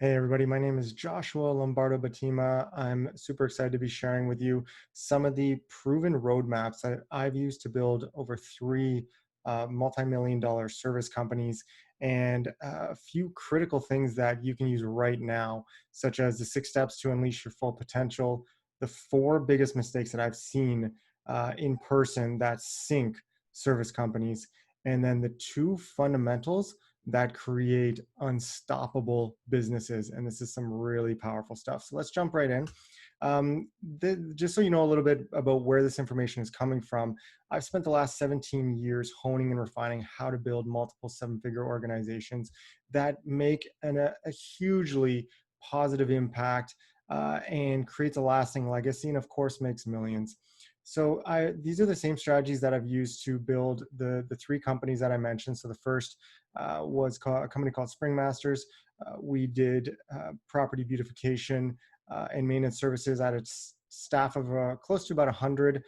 Hey everybody, my name is Joshua Lombardo Batima. I'm super excited to be sharing with you some of the proven roadmaps that I've used to build over three multi-million dollar service companies and a few critical things that you can use right now, such as the 6 steps to unleash your full potential, the four biggest mistakes that I've seen in person that sink service companies, and then the two fundamentals that create unstoppable businesses. And this is some really powerful stuff. So let's jump right in. Just so you know a little bit about where this information is coming from, I've spent the last 17 years honing and refining how to build multiple seven-figure organizations that make a hugely positive impact and creates a lasting legacy, and of course makes millions. So these are the same strategies that I've used to build the three companies that I mentioned. So the first was a company called Spring Masters. We did property beautification and maintenance services at its staff of close to about 100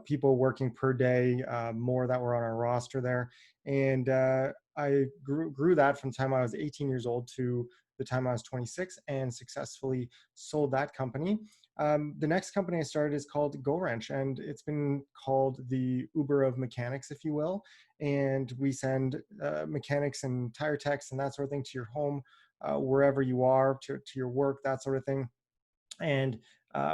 people working per day, more that were on our roster there. And I grew that from the time I was 18 years old to the time I was 26 and successfully sold that company. The next company I started is called GoWrench, and it's been called the Uber of mechanics, if you will. And we send mechanics and tire techs and that sort of thing to your home, wherever you are, to your work, that sort of thing. And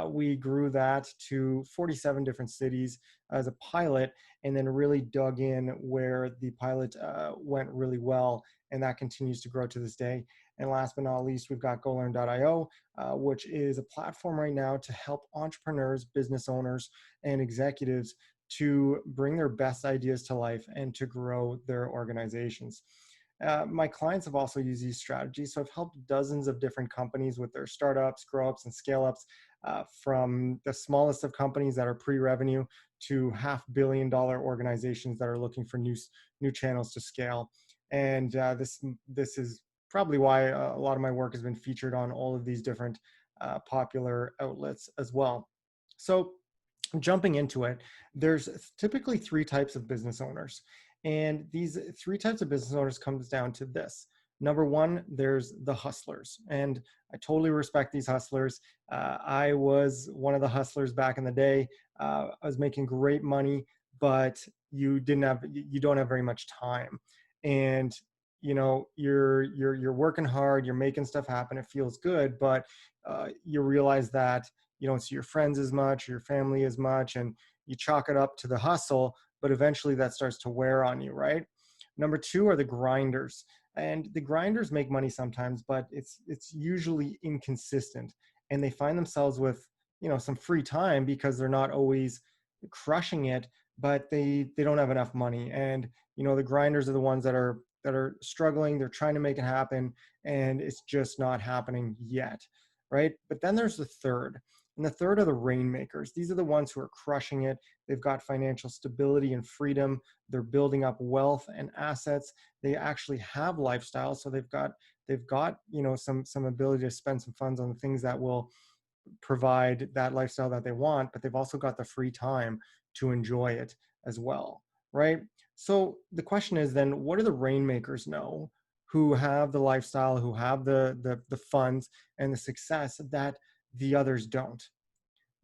we grew that to 47 different cities as a pilot, and then really dug in where the pilot went really well, and that continues to grow to this day. And last but not least, we've got GoLearn.io, which is a platform right now to help entrepreneurs, business owners, and executives to bring their best ideas to life and to grow their organizations. My clients have also used these strategies. So I've helped dozens of different companies with their startups, grow ups, and scale ups, from the smallest of companies that are pre-revenue to $500 million organizations that are looking for new channels to scale. And this is probably why a lot of my work has been featured on all of these different popular outlets as well. So jumping into it, there's typically three types of business owners. And these three types of business owners comes down to this. Number one, there's the hustlers. And I totally respect these hustlers. I was one of the hustlers back in the day. I was making great money, but you don't have very much time. And you're working hard, you're making stuff happen, it feels good, but you realize that you don't see your friends as much, or your family as much, and you chalk it up to the hustle, but eventually that starts to wear on you, right? Number two are the grinders. And the grinders make money sometimes, but it's usually inconsistent. And they find themselves with, some free time because they're not always crushing it, but they don't have enough money. And, the grinders are the ones that are struggling, they're trying to make it happen, and it's just not happening yet, right? But then there's the third. And the third are the rainmakers. These are the ones who are crushing it. They've got financial stability and freedom. They're building up wealth and assets. They actually have lifestyle. So they've got some ability to spend some funds on the things that will provide that lifestyle that they want, but they've also got the free time to enjoy it as well, right? So the question is then, what do the rainmakers know who have the lifestyle, who have the funds and the success that the others don't?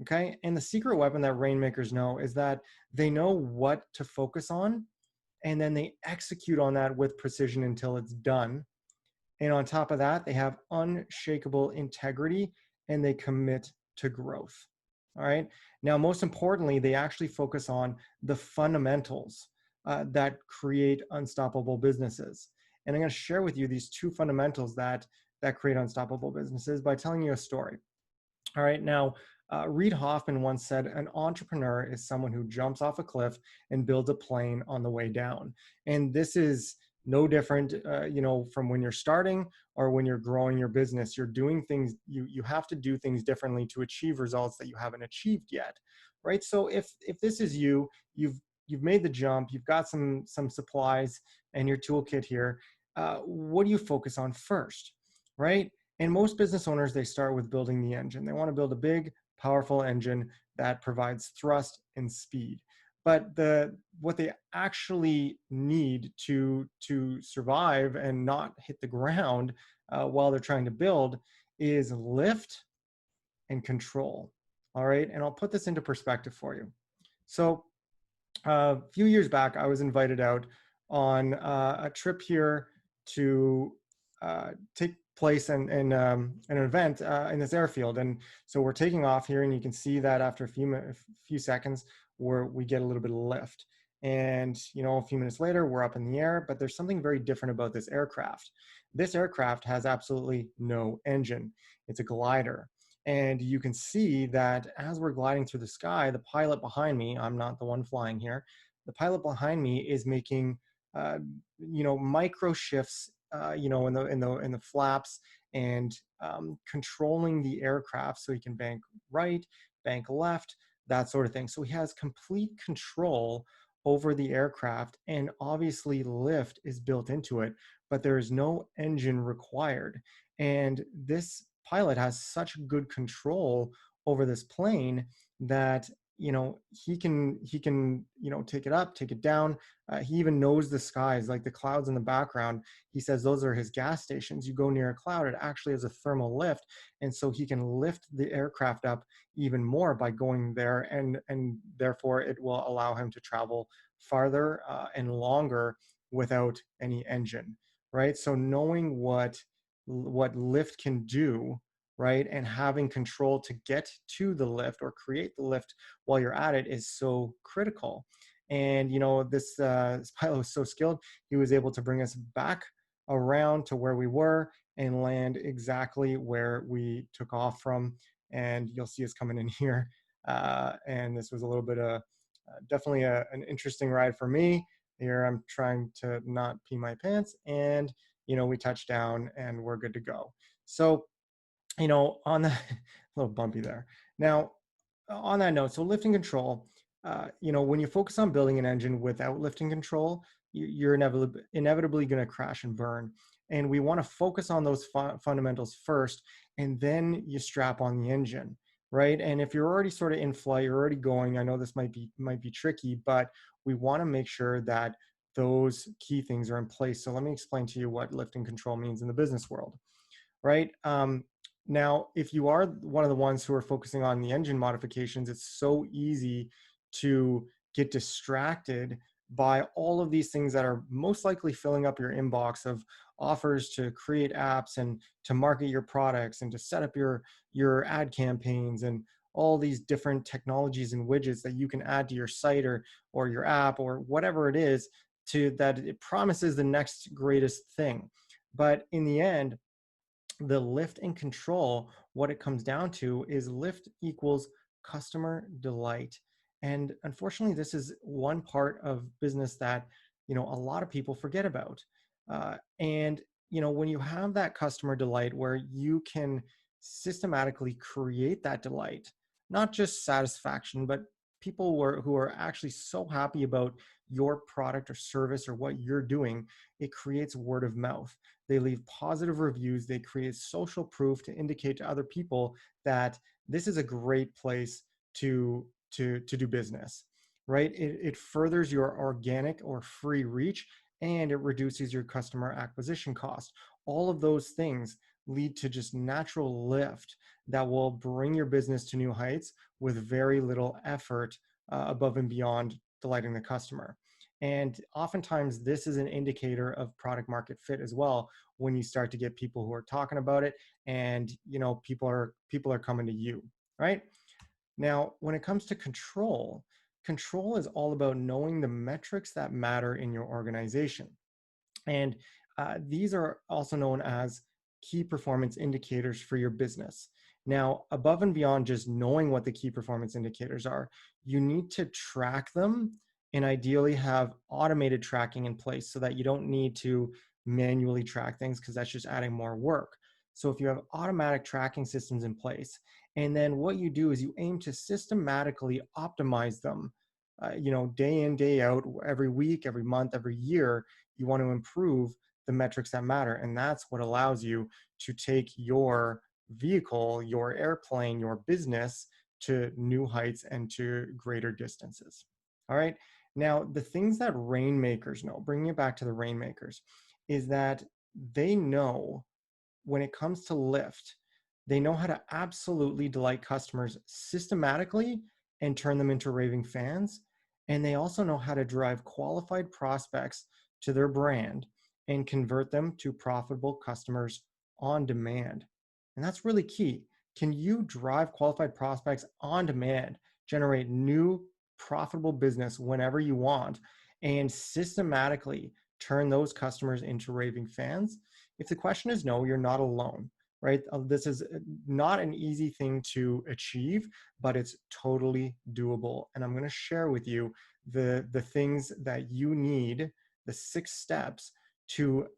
Okay. And the secret weapon that rainmakers know is that they know what to focus on, and then they execute on that with precision until it's done. And on top of that, they have unshakable integrity and they commit to growth. All right. Now, most importantly, they actually focus on the fundamentals that create unstoppable businesses. And I'm going to share with you these two fundamentals that create unstoppable businesses by telling you a story. All right. Now, Reid Hoffman once said, an entrepreneur is someone who jumps off a cliff and builds a plane on the way down. And this is no different, from when you're starting or when you're growing your business. You're doing things, you have to do things differently to achieve results that you haven't achieved yet, right? So if this is you've made the jump, you've got some supplies and your toolkit here. What do you focus on first, right? And most business owners, they start with building the engine. They want to build a big, powerful engine that provides thrust and speed. But what they actually need to survive and not hit the ground while they're trying to build is lift and control. All right. And I'll put this into perspective for you. So a few years back, I was invited out on a trip here to take place in an event in this airfield. And so we're taking off here, and you can see that after a few seconds, we get a little bit of lift. And a few minutes later, we're up in the air. But there's something very different about this aircraft. This aircraft has absolutely no engine. It's a glider. And you can see that as we're gliding through the sky, the pilot behind me, I'm not the one flying here, the pilot behind me is making, uh, micro shifts, in the flaps, and controlling the aircraft so he can bank right, bank left, that sort of thing. So he has complete control over the aircraft, and obviously lift is built into it, but there is no engine required. And this pilot has such good control over this plane that he can take it up, take it down. He even knows the skies, like the clouds in the background. He says those are his gas stations. You go near a cloud, it actually has a thermal lift, and so he can lift the aircraft up even more by going there, and therefore it will allow him to travel farther and longer without any engine, right? So knowing what lift can do, right, and having control to get to the lift or create the lift while you're at it is so critical. And this pilot was so skilled, he was able to bring us back around to where we were and land exactly where we took off from. And you'll see us coming in here. And this was a little bit of definitely an interesting ride for me. Here I'm trying to not pee my pants, and we touch down and we're good to go. So on the a little bumpy there. Now, on that note, so lifting control, when you focus on building an engine without lifting control, you're inevitably going to crash and burn. And we want to focus on those fundamentals first, and then you strap on the engine, right? And if you're already sort of in flight, you're already going. I know this might be tricky, but we want to make sure that those key things are in place. So let me explain to you what lifting control means in the business world, right? Now, if you are one of the ones who are focusing on the engine modifications, it's so easy to get distracted by all of these things that are most likely filling up your inbox of offers to create apps and to market your products and to set up your ad campaigns and all these different technologies and widgets that you can add to your site or your app or whatever it is, to that it promises the next greatest thing. But in the end, the lift and control, what it comes down to is lift equals customer delight. And unfortunately, this is one part of business that a lot of people forget about. And when you have that customer delight where you can systematically create that delight, not just satisfaction, but people who are actually so happy about your product or service or what you're doing, it creates word of mouth. They leave positive reviews. They create social proof to indicate to other people that this is a great place to do business, right? It furthers your organic or free reach, and it reduces your customer acquisition cost. All of those things lead to just natural lift that will bring your business to new heights with very little effort above and beyond delighting the customer. And oftentimes, this is an indicator of product market fit as well, when you start to get people who are talking about it, and people are coming to you, right? Now, when it comes to control, control is all about knowing the metrics that matter in your organization. And these are also known as key performance indicators for your business. Now, above and beyond just knowing what the key performance indicators are, you need to track them and ideally have automated tracking in place so that you don't need to manually track things, because that's just adding more work. So if you have automatic tracking systems in place, and then what you do is you aim to systematically optimize them, day in, day out, every week, every month, every year, you want to improve the metrics that matter. And that's what allows you to take your vehicle, your airplane, your business to new heights and to greater distances. All right. Now, the things that rainmakers know, bringing it back to the rainmakers, is that they know when it comes to lift, they know how to absolutely delight customers systematically and turn them into raving fans. And they also know how to drive qualified prospects to their brand and convert them to profitable customers on demand. And that's really key. Can you drive qualified prospects on demand, generate new profitable business whenever you want, and systematically turn those customers into raving fans? If the question is no, you're not alone, right? This is not an easy thing to achieve, but it's totally doable. And I'm going to share with you the things that you need, the 6 steps to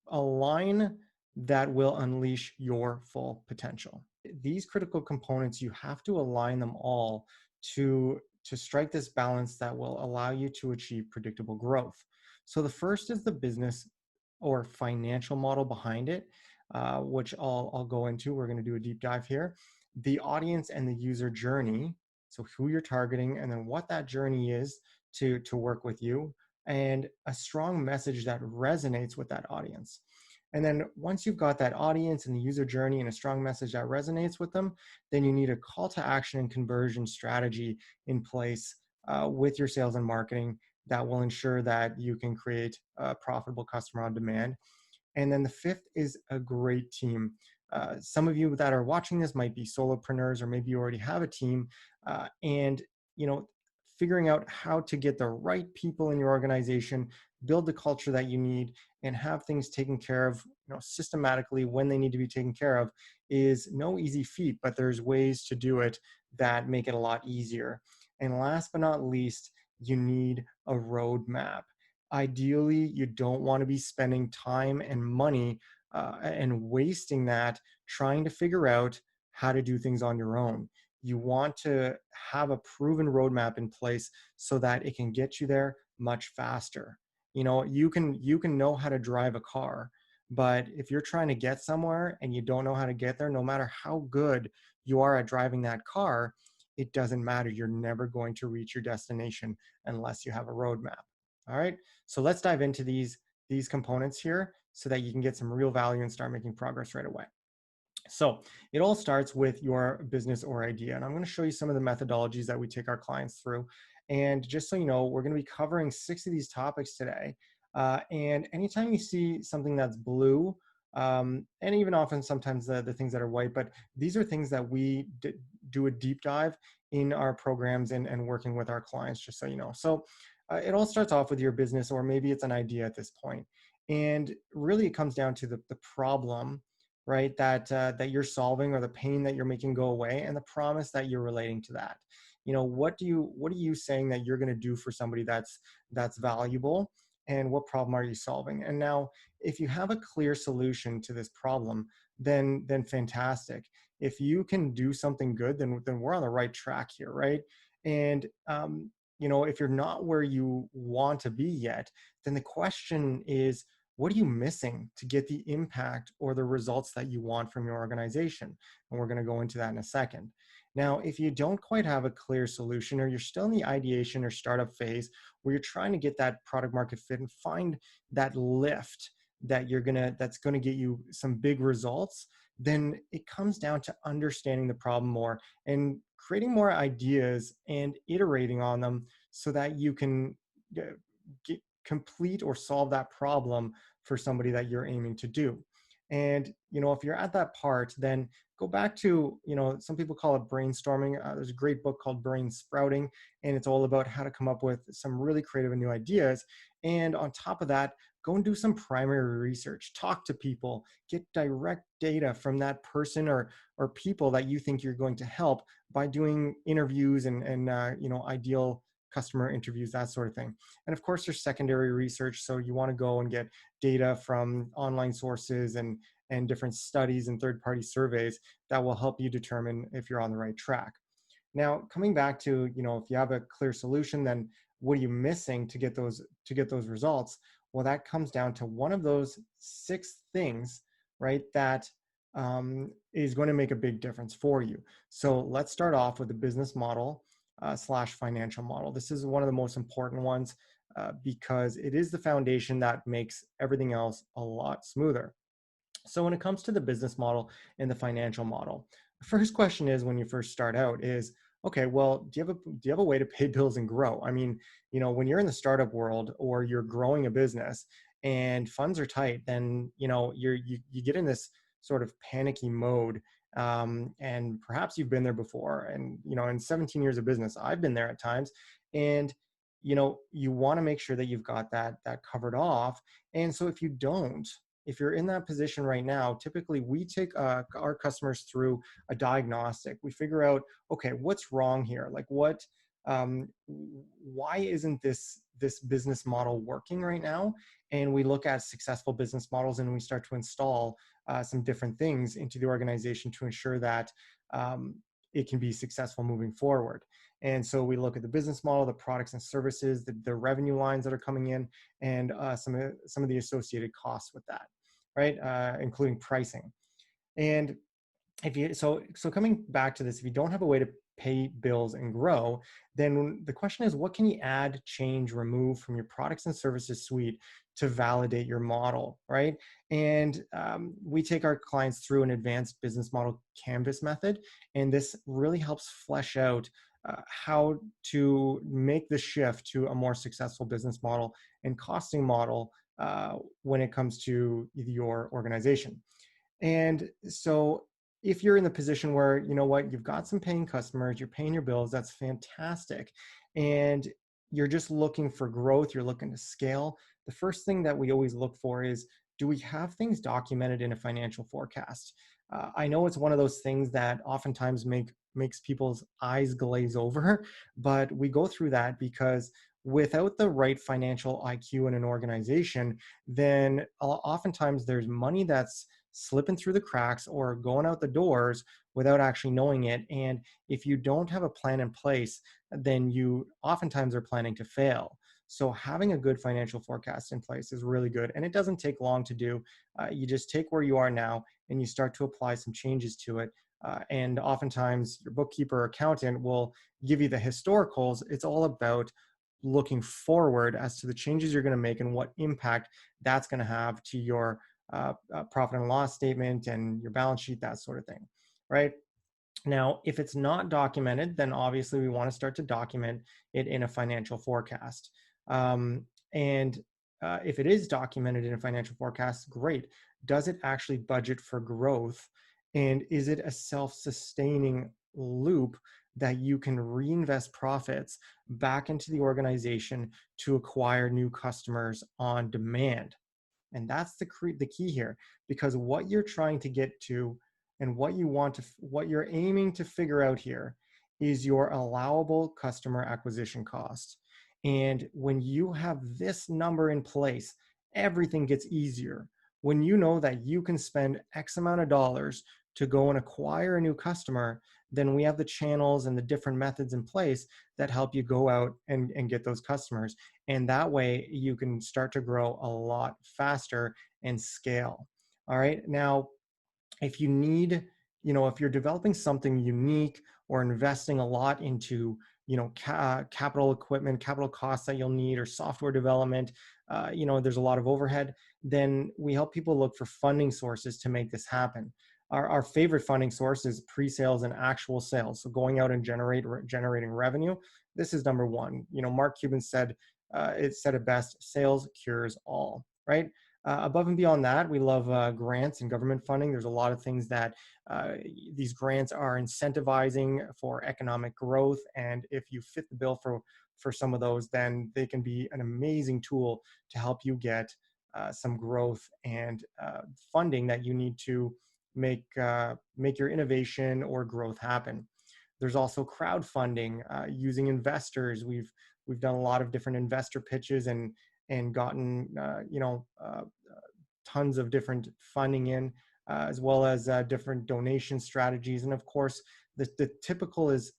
align that will unleash your full potential. These critical components, you have to align them all to strike this balance that will allow you to achieve predictable growth. So the first is the business or financial model behind it, which I'll go into. We're going to do a deep dive here. The audience and the user journey, so who you're targeting, and then what that journey is to work with you, and a strong message that resonates with that audience. And then once you've got that audience and the user journey and a strong message that resonates with them, then you need a call to action and conversion strategy in place with your sales and marketing that will ensure that you can create a profitable customer on demand. And then the fifth is a great team. Some of you that are watching this might be solopreneurs, or maybe you already have a team, and you know, figuring out how to get the right people in your organization, build the culture that you need, and have things taken care of, systematically when they need to be taken care of, is no easy feat. But there's ways to do it that make it a lot easier. And last but not least, you need a roadmap. Ideally, you don't want to be spending time and money and wasting that trying to figure out how to do things on your own. You want to have a proven roadmap in place so that it can get you there much faster. You can know how to drive a car, but if you're trying to get somewhere and you don't know how to get there, no matter how good you are at driving that car, it doesn't matter. You're never going to reach your destination unless you have a roadmap. All right. So let's dive into these components here so that you can get some real value and start making progress right away. So it all starts with your business or idea. And I'm going to show you some of the methodologies that we take our clients through. And just so you know, we're going to be covering 6 of these topics today. And anytime you see something that's blue, and even often sometimes the things that are white, but these are things that we do a deep dive in our programs and working with our clients, just so you know. So it all starts off with your business, or maybe it's an idea at this point. And really it comes down to the problem, right, that you're solving, or the pain that you're making go away, and the promise that you're relating to that. What are you saying that you're going to do for somebody that's valuable, and what problem are you solving? And now, if you have a clear solution to this problem, then fantastic. If you can do something good, then we're on the right track here, right? And if you're not where you want to be yet, then the question is, what are you missing to get the impact or the results that you want from your organization? And we're going to go into that in a second. Now, if you don't quite have a clear solution, or you're still in the ideation or startup phase where you're trying to get that product market fit and find that lift that's going to get you some big results, then it comes down to understanding the problem more and creating more ideas and iterating on them so that you can complete or solve that problem for somebody that you're aiming to do. And if you're at that part, then go back to, some people call it brainstorming. There's a great book called Brain Sprouting, and it's all about how to come up with some really creative and new ideas. And on top of that, go and do some primary research, talk to people, get direct data from that person or people that you think you're going to help by doing interviews and ideal customer interviews, that sort of thing. And of course, there's secondary research. So you want to go and get data from online sources and different studies and third-party surveys that will help you determine if you're on the right track. Now, coming back to, if you have a clear solution, then what are you missing to get those results? Well, that comes down to one of those 6 things, right, that is going to make a big difference for you. So let's start off with the business model / financial model. This is one of the most important ones because it is the foundation that makes everything else a lot smoother. So when it comes to the business model and the financial model, the first question is when you first start out is, okay, well, do you have a way to pay bills and grow? I mean, when you're in the startup world or you're growing a business and funds are tight, then you get in this sort of panicky mode. And perhaps you've been there before. And in 17 years of business, I've been there at times. And you want to make sure that you've got that covered off. And so if you're in that position right now, typically we take our customers through a diagnostic. We figure out, okay, what's wrong here? Like why isn't this business model working right now? And we look at successful business models and we start to install some different things into the organization to ensure that um, it can be successful moving forward. And so we look at the business model, the products and services, the revenue lines that are coming in, and some of the associated costs with that, right? Including pricing. And if you so coming back to this, if you don't have a way to pay bills and grow, then the question is, what can you add, change, remove from your products and services suite to validate your model, right? And we take our clients through an advanced business model canvas method, and this really helps flesh out how to make the shift to a more successful business model and costing model when it comes to your organization. And so if you're in the position where, you've got some paying customers, you're paying your bills, that's fantastic. And you're just looking for growth, you're looking to scale. The first thing that we always look for is, do we have things documented in a financial forecast? I know it's one of those things that oftentimes makes people's eyes glaze over, but we go through that because without the right financial IQ in an organization, then oftentimes there's money that's slipping through the cracks or going out the doors without actually knowing it. And if you don't have a plan in place, then you oftentimes are planning to fail. So having a good financial forecast in place is really good. And it doesn't take long to do. You just take where you are now and you start to apply some changes to it. And oftentimes your bookkeeper or accountant will give you the historicals. It's all about looking forward as to the changes you're going to make and what impact that's going to have to your profit and loss statement and your balance sheet, that sort of thing, right? Now, if it's not documented, then obviously we want to start to document it in a financial forecast. And if it is documented in a financial forecast, great. Does it actually budget for growth? And is it a self-sustaining loop that you can reinvest profits back into the organization to acquire new customers on demand? And that's the key here, because what you're trying to get to and what you're aiming to figure out here is your allowable customer acquisition cost. And when you have this number in place, everything gets easier. When you know that you can spend X amount of dollars to go and acquire a new customer, then we have the channels and the different methods in place that help you go out and get those customers. And that way you can start to grow a lot faster and scale. All right. Now, if you need, if you're developing something unique or investing a lot into, capital equipment, capital costs that you'll need, or software development, there's a lot of overhead, then we help people look for funding sources to make this happen. Our favorite funding source is pre-sales and actual sales. So going out and generating revenue. This is number one. Mark Cuban said, it said it best, sales cures all, right? Above and beyond that, we love grants and government funding. There's a lot of things that these grants are incentivizing for economic growth. And if you fit the bill for some of those, then they can be an amazing tool to help you get some growth and funding that you need to make your innovation or growth happen. There's also crowdfunding using investors. We've done a lot of different investor pitches and gotten tons of different funding in, as well as different donation strategies. And of course, the typical is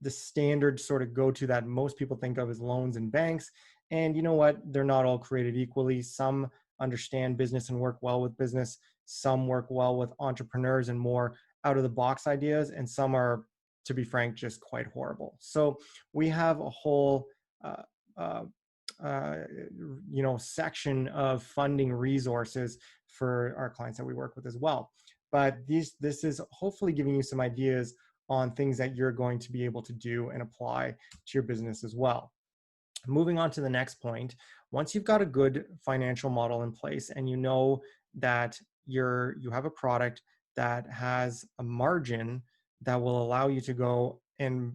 the standard sort of go-to that most people think of as loans and banks. And you know what? They're not all created equally. Some understand business and work well with business. Some work well with entrepreneurs and more out of the box ideas. And some are, to be frank, just quite horrible. So we have a whole uh, uh, section of funding resources for our clients that we work with as well. But this is hopefully giving you some ideas on things that you're going to be able to do and apply to your business as well. Moving on to the next point, once you've got a good financial model in place and you know that you have a product that has a margin that will allow you to go and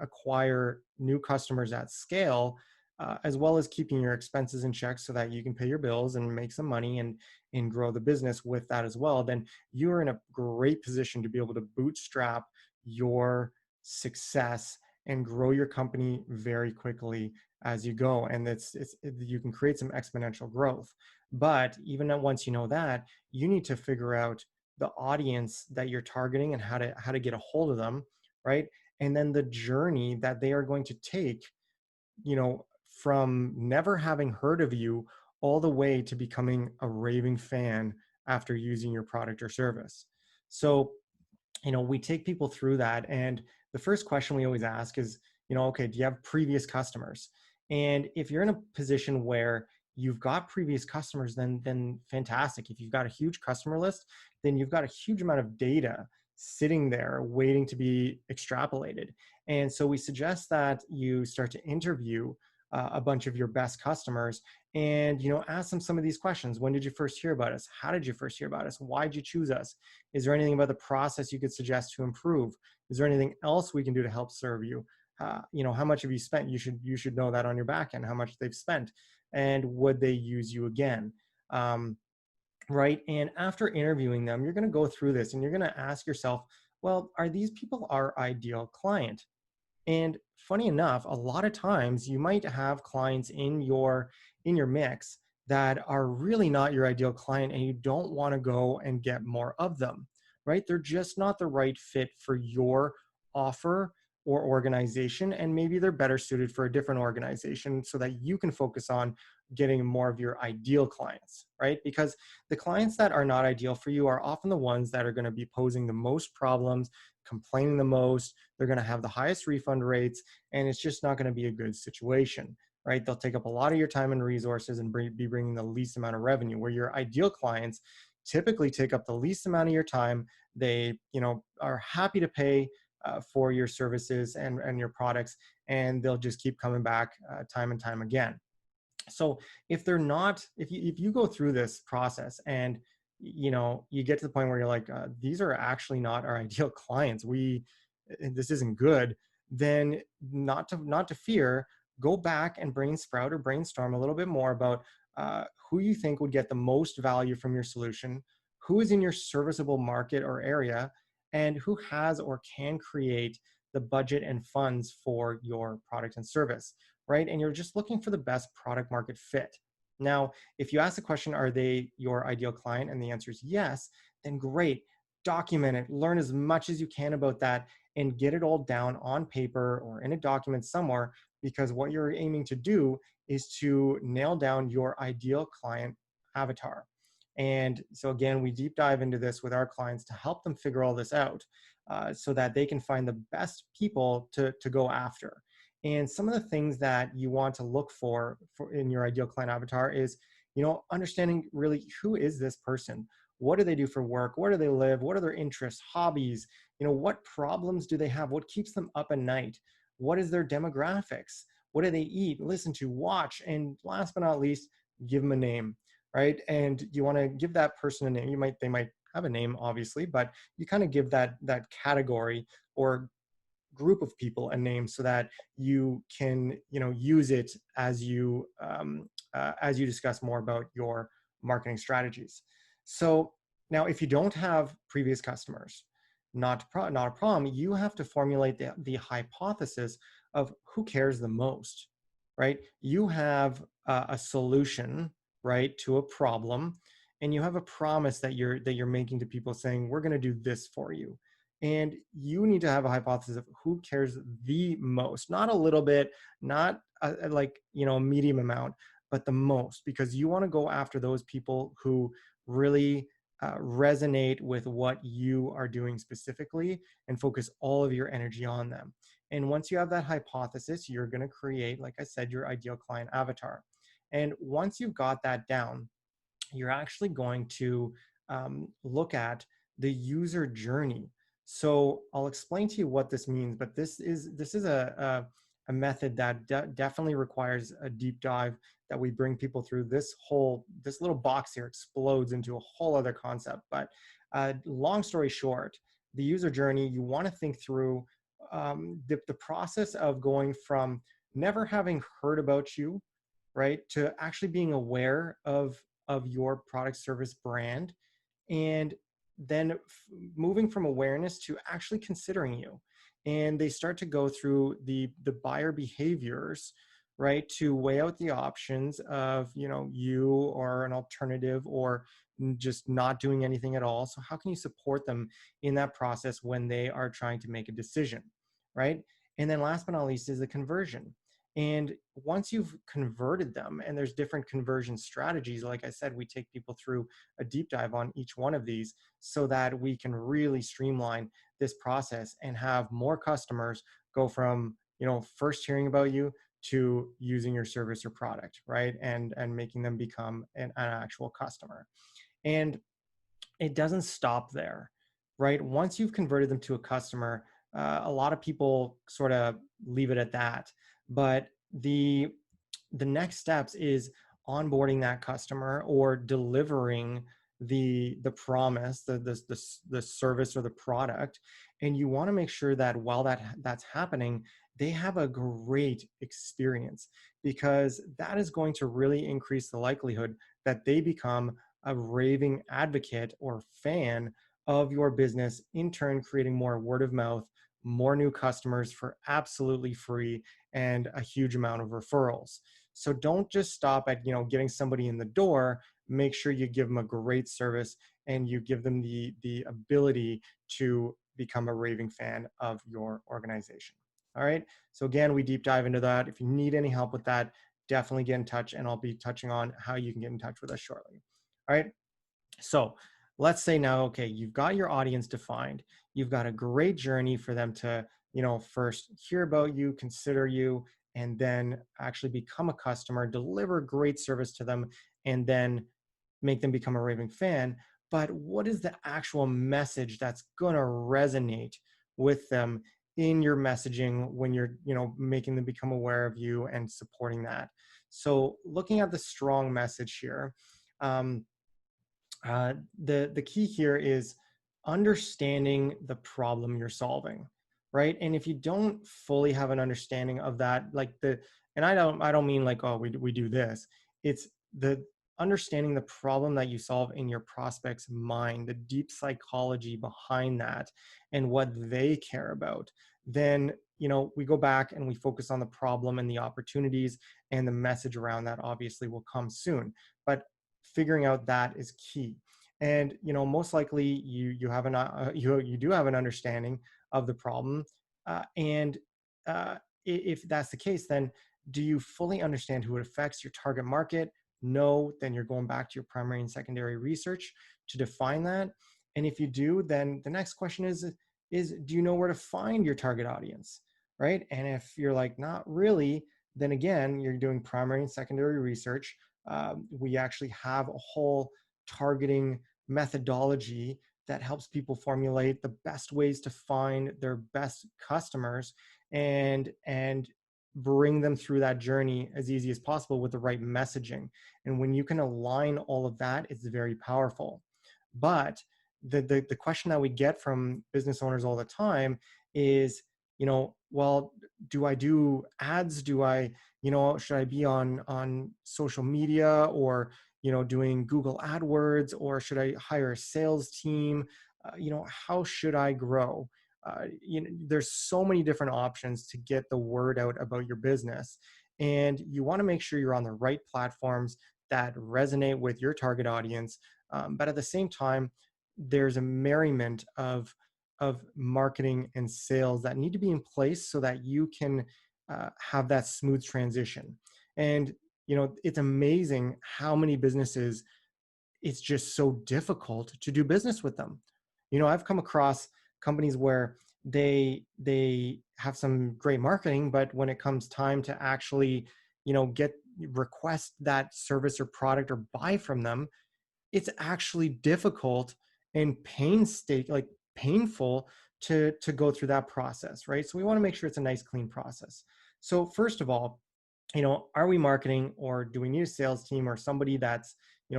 acquire new customers at scale, as well as keeping your expenses in check so that you can pay your bills and make some money and grow the business with that as well, then you are in a great position to be able to bootstrap your success and grow your company very quickly as you go. And you can create some exponential growth. But even once you know that, you need to figure out the audience that you're targeting and how to get a hold of them, right? And then the journey that they are going to take, from never having heard of you all the way to becoming a raving fan after using your product or service. So, we take people through that. And the first question we always ask is, okay, do you have previous customers? And if you're in a position where you've got previous customers, then fantastic. If you've got a huge customer list, then you've got a huge amount of data sitting there waiting to be extrapolated. And so we suggest that you start to interview a bunch of your best customers and ask them some of these questions. When did you first hear about us? How did you first hear about us? Why did you choose us? Is there anything about the process you could suggest to improve? Is there anything else we can do to help serve you? How much have you spent? You should know that on your back end, how much they've spent, and would they use you again? Right. And after interviewing them, you're going to go through this and you're going to ask yourself, well, are these people our ideal client? And funny enough, a lot of times you might have clients in your mix that are really not your ideal client and you don't want to go and get more of them, right? They're just not the right fit for your offer or organization, and maybe they're better suited for a different organization so that you can focus on getting more of your ideal clients, right? Because the clients that are not ideal for you are often the ones that are going to be posing the most problems, complaining the most. They're going to have the highest refund rates, and it's just not going to be a good situation, right? They'll take up a lot of your time and resources and be bringing the least amount of revenue, where your ideal clients typically take up the least amount of your time. They, are happy to pay for your services and your products, and they'll just keep coming back time and time again. So if you go through this process and you get to the point where you're like, these are actually not our ideal clients, this isn't good, then not to fear, go back and brainstorm a little bit more about who you think would get the most value from your solution, who is in your serviceable market or area, and who has or can create the budget and funds for your product and service, right? And you're just looking for the best product market fit. Now, if you ask the question, are they your ideal client? And the answer is yes, then great. Document it, learn as much as you can about that, and get it all down on paper or in a document somewhere, because what you're aiming to do is to nail down your ideal client avatar. And so again, we deep dive into this with our clients to help them figure all this out so that they can find the best people to go after. And some of the things that you want to look for in your ideal client avatar is, understanding really, who is this person? What do they do for work? Where do they live? What are their interests, hobbies? What problems do they have? What keeps them up at night? What is their demographics? What do they eat, listen to, watch? And last but not least, give them a name, right? And you want to give that person a name. They might have a name, obviously, but you kind of give that category or group of people a name so that you can use it as you discuss more about your marketing strategies. So now, if you don't have previous customers, not a problem. You have to formulate the hypothesis of who cares the most, right? You have a solution, right, to a problem, and you have a promise that you're making to people, saying, we're going to do this for you. And you need to have a hypothesis of who cares the most, not a little bit, not a medium amount, but the most, because you want to go after those people who really resonate with what you are doing specifically, and focus all of your energy on them. And once you have that hypothesis, you're going to create, like I said, your ideal client avatar. And once you've got that down, you're actually going to look at the user journey. So I'll explain to you what this means, but this is a method that definitely requires a deep dive that we bring people through. This little box here explodes into a whole other concept. But long story short, the user journey, you want to think through the process of going from never having heard about you, right, to actually being aware of your product, service, brand, and then moving from awareness to actually considering you. And they start to go through the buyer behaviors, right, to weigh out the options of, you or an alternative, or just not doing anything at all. So how can you support them in that process when they are trying to make a decision, right? And then last but not least is the conversion. And once you've converted them, and there's different conversion strategies, like I said, we take people through a deep dive on each one of these so that we can really streamline this process and have more customers go from, first hearing about you to using your service or product, right? And making them become an actual customer. And it doesn't stop there, right? Once you've converted them to a customer, a lot of people sort of leave it at that. But the next steps is onboarding that customer or delivering the promise, the service or the product. And you want to make sure that while that's happening, they have a great experience, because that is going to really increase the likelihood that they become a raving advocate or fan of your business, in turn creating more word of mouth, more new customers for absolutely free, and a huge amount of referrals. So don't just stop at, getting somebody in the door. Make sure you give them a great service and you give them the ability to become a raving fan of your organization. All right. So again, we deep dive into that. If you need any help with that, definitely get in touch, and I'll be touching on how you can get in touch with us shortly. All right. So let's say now, okay, you've got your audience defined. You've got a great journey for them to, first hear about you, consider you, and then actually become a customer, deliver great service to them, and then make them become a raving fan. But what is the actual message that's going to resonate with them in your messaging when you're, making them become aware of you and supporting that? So looking at the strong message here, the key here is understanding the problem you're solving, right? And if you don't fully have an understanding of that, and I don't mean like, oh, we do this. It's the understanding the problem that you solve in your prospect's mind, the deep psychology behind that, and what they care about. Then, we go back and we focus on the problem and the opportunities, and the message around that obviously will come soon. But figuring out that is key. And most likely you have you do have an understanding of the problem, and if that's the case, then do you fully understand who it affects, your target market? No, then you're going back to your primary and secondary research to define that. And if you do, then the next question is do you know where to find your target audience, right? And if you're like, not really, then again, you're doing primary and secondary research. We actually have a whole targeting methodology that helps people formulate the best ways to find their best customers, and bring them through that journey as easy as possible with the right messaging. And when you can align all of that, it's very powerful. But the question that we get from business owners all the time is, well, do I do ads? Do I, should I be on social media, or, doing Google AdWords, or should I hire a sales team? How should I grow? There's so many different options to get the word out about your business. And you want to make sure you're on the right platforms that resonate with your target audience. But at the same time, there's a merriment of marketing and sales that need to be in place so that you can have that smooth transition. And it's amazing how many businesses, it's just so difficult to do business with them. I've come across companies where they have some great marketing, but when it comes time to actually, get request that service or product or buy from them, it's actually difficult and painful to go through that process, right? So we want to make sure it's a nice, clean process. So first of all, are we marketing, or do we need a sales team or somebody that's,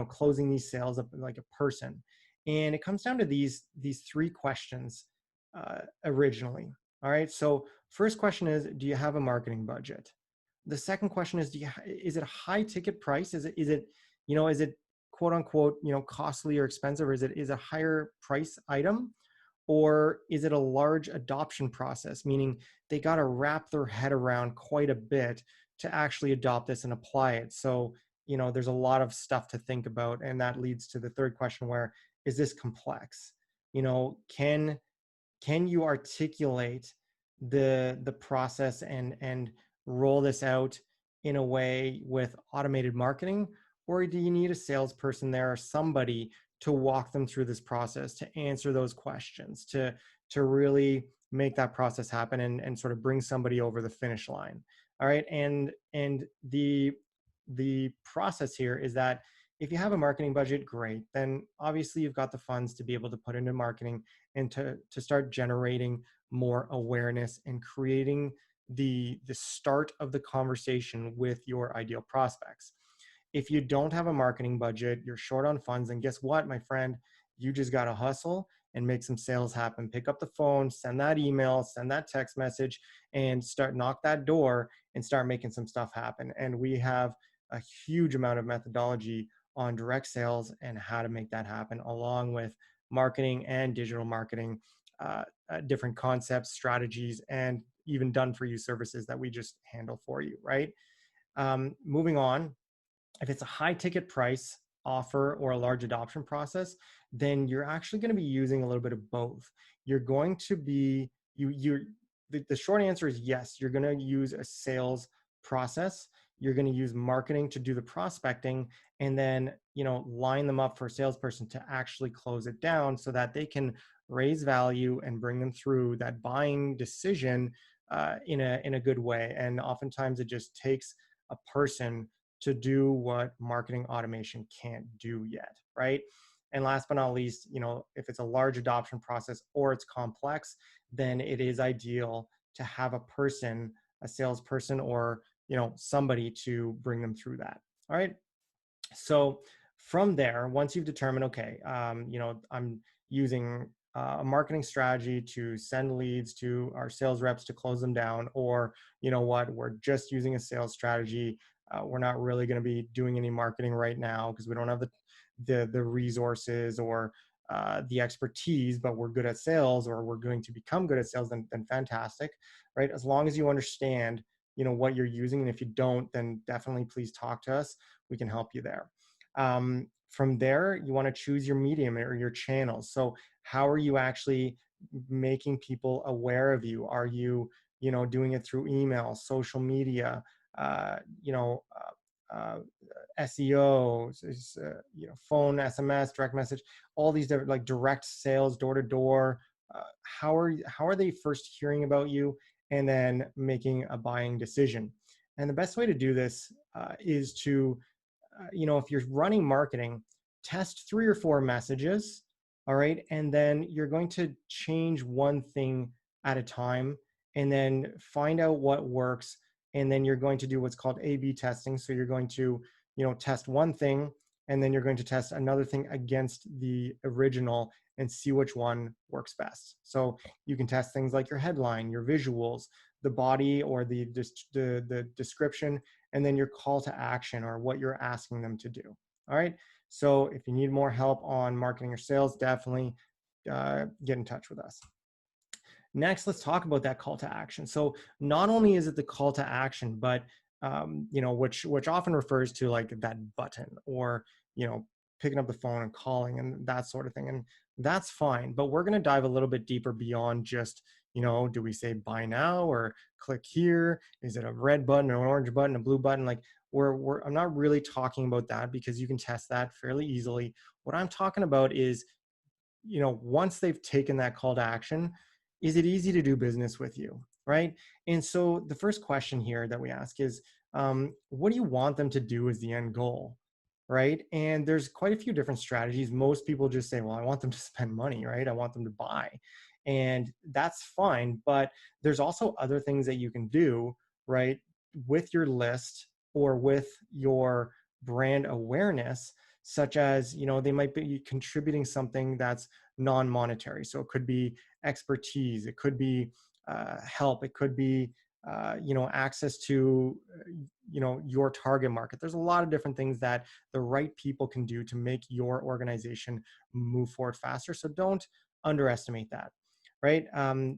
closing these sales up like a person? And it comes down to these three questions originally. All right. So first question is, do you have a marketing budget? The second question is, is it a high ticket price? Is it quote unquote, costly or expensive, or is a higher price item? Or is it a large adoption process, meaning they got to wrap their head around quite a bit to actually adopt this and apply it? So, there's a lot of stuff to think about. And that leads to the third question, where is this complex? Can you articulate the process and roll this out in a way with automated marketing? Or do you need a salesperson there, or somebody to walk them through this process, to answer those questions, to really make that process happen, and sort of bring somebody over the finish line? All right. And the process here is that if you have a marketing budget, great. Then obviously you've got the funds to be able to put into marketing, and to start generating more awareness and creating the start of the conversation with your ideal prospects. If you don't have a marketing budget, you're short on funds, and guess what, my friend? You just got to hustle and make some sales happen. Pick up the phone, send that email, send that text message, and knock that door and start making some stuff happen. And we have a huge amount of methodology on direct sales and how to make that happen, along with marketing and digital marketing, different concepts, strategies, and even done for you services that we just handle for you, right? Moving on, if it's a high ticket price offer or a large adoption process, then you're actually going to be using a little bit of both. You're going to be, the short answer is yes, you're going to use a sales process. You're going to use marketing to do the prospecting, and then, line them up for a salesperson to actually close it down so that they can raise value and bring them through that buying decision in a good way. And oftentimes it just takes a person to do what marketing automation can't do yet, right? And last but not least, if it's a large adoption process or it's complex, then it is ideal to have a person, a salesperson, or somebody to bring them through that. All right. So from there, once you've determined, okay, I'm using a marketing strategy to send leads to our sales reps to close them down, or we're just using a sales strategy. We're not really going to be doing any marketing right now because we don't have the resources or the expertise, but we're good at sales, or we're going to become good at sales, then fantastic, right? As long as you understand, what you're using. And if you don't, then definitely please talk to us. We can help you there. From there, you want to choose your medium or your channels. So how are you actually making people aware of you? Are you, doing it through email, social media, uh, you know, uh, SEO, phone, SMS, direct message, all these different, like direct sales, door to door. How are they first hearing about you, and then making a buying decision? And the best way to do this is to, if you're running marketing, test 3 or 4 messages, all right, and then you're going to change one thing at a time, and then find out what works, and then you're going to do what's called A/B testing. So you're going to, test one thing, and then you're going to test another thing against the original and see which one works best. So you can test things like your headline, your visuals, the body, or the description, and then your call to action, or what you're asking them to do. All right. So if you need more help on marketing or sales, definitely get in touch with us. Next, let's talk about that call to action. So not only is it the call to action, but which often refers to like that button, or picking up the phone and calling and that sort of thing, and that's fine. But we're going to dive a little bit deeper beyond just, do we say buy now or click here? Is it a red button, an orange button, a blue button? Like I'm not really talking about that, because you can test that fairly easily. What I'm talking about is, once they've taken that call to action, is it easy to do business with you, right? And so the first question here that we ask is, what do you want them to do as the end goal? right? And there's quite a few different strategies. Most people just say, well, I want them to spend money, right? I want them to buy. And that's fine. But there's also other things that you can do, right, with your list or with your brand awareness, such as, they might be contributing something that's non-monetary. So it could be expertise, it could be help, it could be access to your target market. There's a lot of different things that the right people can do to make your organization move forward faster. So don't underestimate that, right?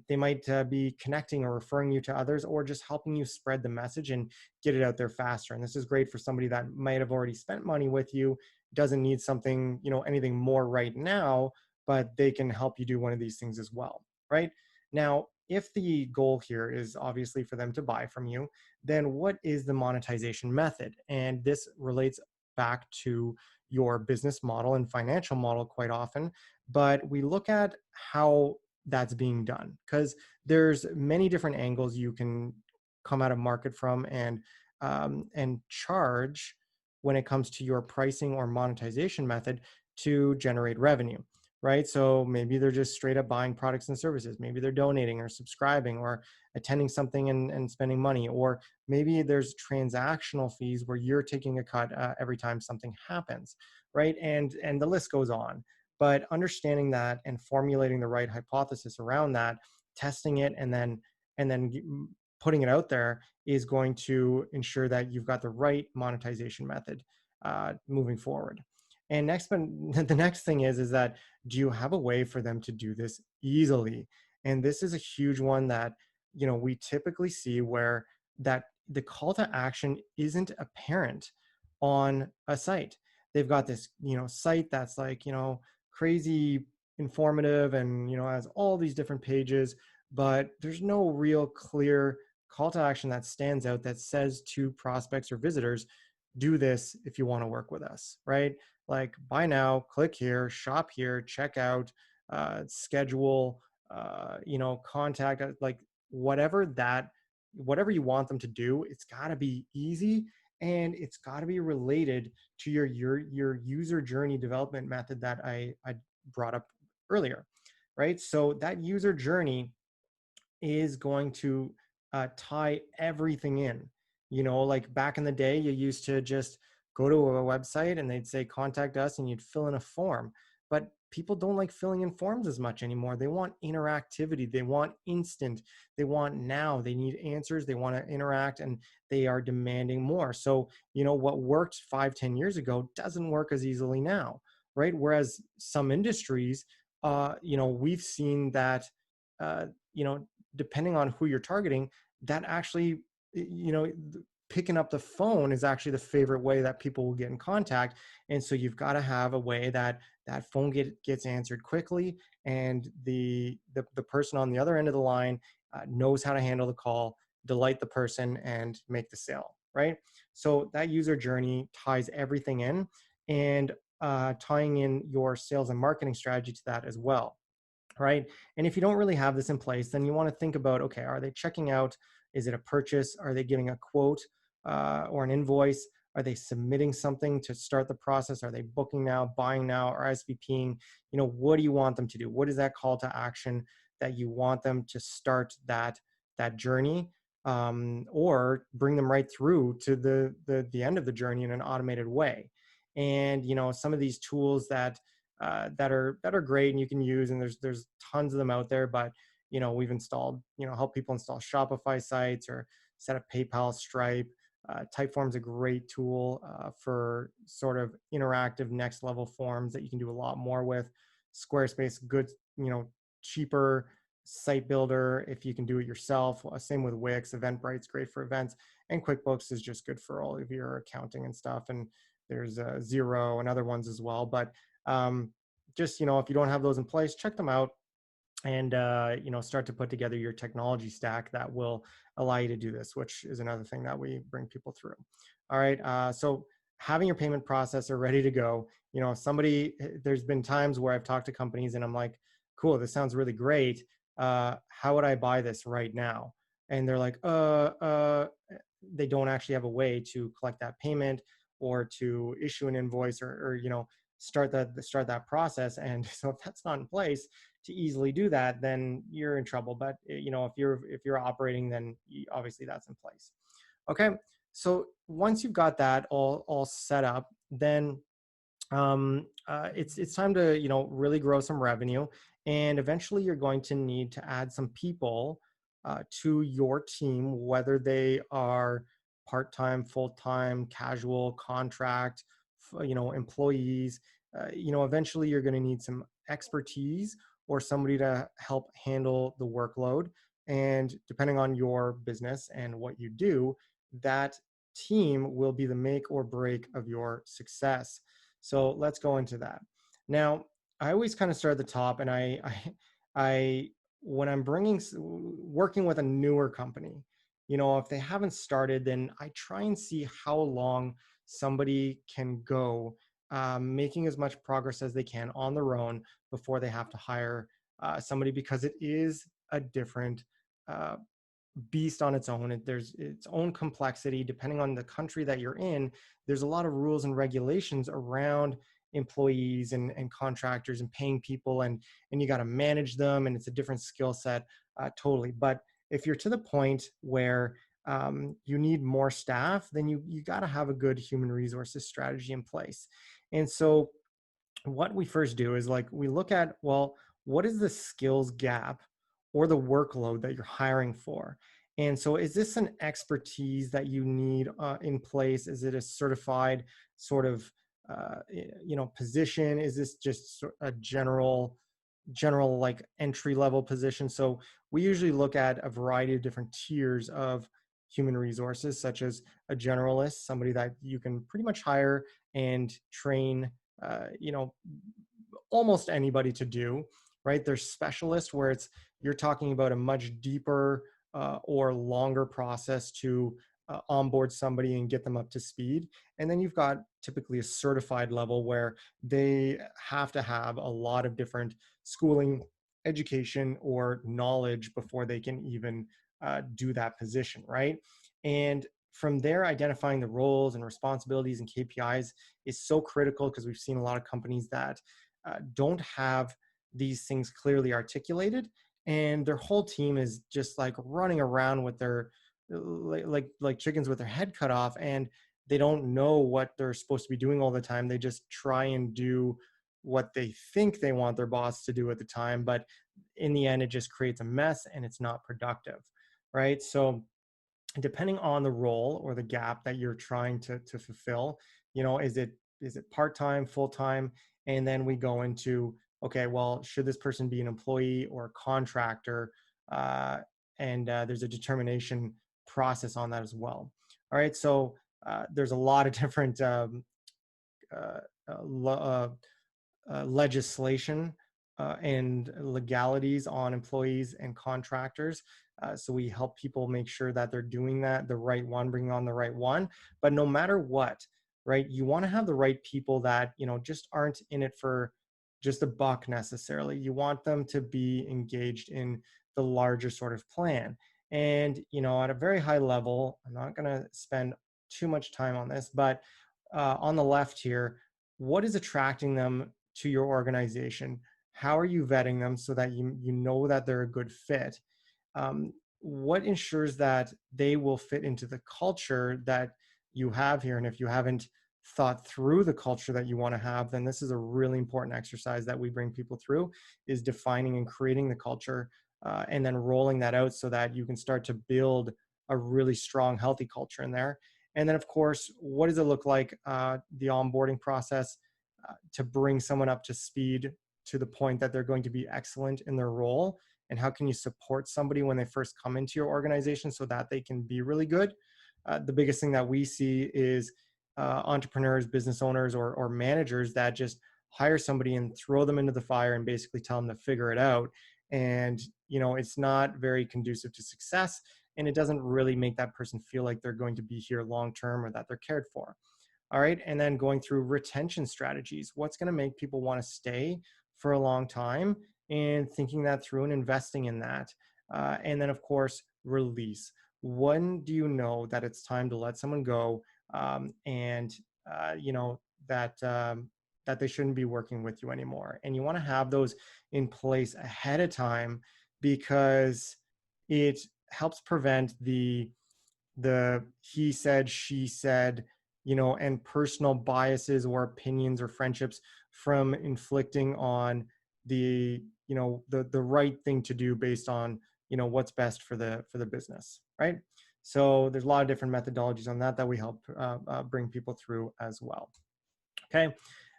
They might be connecting or referring you to others, or just helping you spread the message and get it out there faster. And this is great for somebody that might have already spent money with you, doesn't need something, anything more right now, but they can help you do one of these things as well, right? Now, if the goal here is obviously for them to buy from you, then what is the monetization method? And this relates back to your business model and financial model quite often, but we look at how that's being done, because there's many different angles you can come out of market from, and charge when it comes to your pricing or monetization method to generate revenue, right? So maybe they're just straight up buying products and services. Maybe they're donating or subscribing or attending something and spending money. Or maybe there's transactional fees where you're taking a cut every time something happens, right? And the list goes on. But understanding that and formulating the right hypothesis around that, testing it, and then putting it out there is going to ensure that you've got the right monetization method moving forward. And next, but the next thing is that, do you have a way for them to do this easily? And this is a huge one that we typically see, where that the call to action isn't apparent on a site. They've got this site that's like crazy informative, and has all these different pages, but there's no real clear call to action that stands out that says to prospects or visitors, do this if you want to work with us, right? Like, buy now, click here, shop here, check out, schedule, contact, like whatever you want them to do. It's got to be easy, and it's got to be related to your user journey development method that I brought up earlier, right? So that user journey is going to tie everything in. Like back in the day, you used to just go to a website and they'd say, contact us, and you'd fill in a form. But people don't like filling in forms as much anymore. They want interactivity. They want instant. They want now. They need answers. They want to interact, and they are demanding more. So, what worked 5, 10 years ago doesn't work as easily now, right? Whereas some industries, we've seen that, uh, you know, depending on who you're targeting, that actually, picking up the phone is actually the favorite way that people will get in contact. And so you've got to have a way that that phone gets answered quickly, and the person on the other end of the line knows how to handle the call, delight the person, and make the sale, right? So that user journey ties everything in, and tying in your sales and marketing strategy to that as well, right? And if you don't really have this in place, then you want to think about, okay, are they checking out? Is it a purchase? Are they giving a quote or an invoice? Are they submitting something to start the process? Are they booking now, buying now, or SVPing? What do you want them to do? What is that call to action that you want them to start that journey, or bring them right through to the end of the journey in an automated way? And some of these tools that are great and you can use, and there's tons of them out there. But we've installed, help people install Shopify sites, or set up PayPal, Stripe. Typeform's a great tool for sort of interactive next level forms that you can do a lot more with. Squarespace, good, cheaper site builder if you can do it yourself. Same with Wix. Eventbrite's great for events, and QuickBooks is just good for all of your accounting and stuff. And there's Xero and other ones as well. But just, if you don't have those in place, check them out, and start to put together your technology stack that will allow you to do this, which is another thing that we bring people through. All right. So having your payment processor ready to go. There's been times where I've talked to companies and I'm like, cool, this sounds really great. How would I buy this right now? And they're like, they don't actually have a way to collect that payment, or to issue an invoice, or start that process. And so if that's not in place to easily do that, then you're in trouble. But if you're operating, then obviously that's in place. Okay, so once you've got that all set up, then it's time to really grow some revenue, and eventually you're going to need to add some people to your team, whether they are part-time, full-time, casual, contract, employees. Eventually you're going to need some expertise or somebody to help handle the workload. And depending on your business and what you do, that team will be the make or break of your success. So let's go into that. Now, I always kind of start at the top, and I when I'm working with a newer company, if they haven't started, then I try and see how long somebody can go, making as much progress as they can on their own before they have to hire somebody, because it is a different uh, beast on its own. There's its own complexity depending on the country that you're in. There's a lot of rules and regulations around employees and contractors and paying people, and you got to manage them, and it's a different skill set totally. But if you're to the point where you need more staff, then you got to have a good human resources strategy in place. And so what we first do is, like, we look at, well, what is the skills gap or the workload that you're hiring for? And so is this an expertise that you need in place? Is it a certified sort of position? Is this just a general like entry level position? So we usually look at a variety of different tiers of human resources, such as a generalist, somebody that you can pretty much hire and train uh, you know almost anybody to do, right? There's specialists, where it's you're talking about a much deeper or longer process to onboard somebody and get them up to speed. And then you've got typically a certified level, where they have to have a lot of different schooling, education, or knowledge before they can even do that position, right? And from there, identifying the roles and responsibilities and KPIs is so critical, because we've seen a lot of companies that don't have these things clearly articulated, and their whole team is just like running around with their like chickens with their head cut off, and they don't know what they're supposed to be doing all the time. They just try and do what they think they want their boss to do at the time, but in the end it just creates a mess and it's not productive, right? So depending on the role or the gap that you're trying to fulfill, is it part-time, full-time? And then we go into, okay, well, should this person be an employee or a contractor? uh, and there's a determination process on that as well. All right, so there's a lot of different uh, uh, legislation and legalities on employees and contractors. So we help people make sure that they're doing that, the right one, bringing on the right one. But no matter what, right, you want to have the right people that, just aren't in it for just a buck necessarily. You want them to be engaged in the larger sort of plan. And, at a very high level, I'm not going to spend too much time on this, but on the left here, what is attracting them to your organization? How are you vetting them so that you know that they're a good fit? What ensures that they will fit into the culture that you have here? And if you haven't thought through the culture that you want to have, then this is a really important exercise that we bring people through, is defining and creating the culture, and then rolling that out so that you can start to build a really strong, healthy culture in there. And then, of course, what does it look like, the onboarding process, to bring someone up to speed to the point that they're going to be excellent in their role? And how can you support somebody when they first come into your organization so that they can be really good? The biggest thing that we see is entrepreneurs, business owners, or managers that just hire somebody and throw them into the fire and basically tell them to figure it out. And, it's not very conducive to success, and it doesn't really make that person feel like they're going to be here long term or that they're cared for. All right. And then going through retention strategies, what's going to make people want to stay for a long time, and thinking that through and investing in that. And then, of course, release. When do you know that it's time to let someone go, and that they shouldn't be working with you anymore. And you want to have those in place ahead of time, because it helps prevent the he said, she said, and personal biases or opinions or friendships from inflicting on the right thing to do based on what's best for the business, right? So there's a lot of different methodologies on that we help bring people through as well. Okay.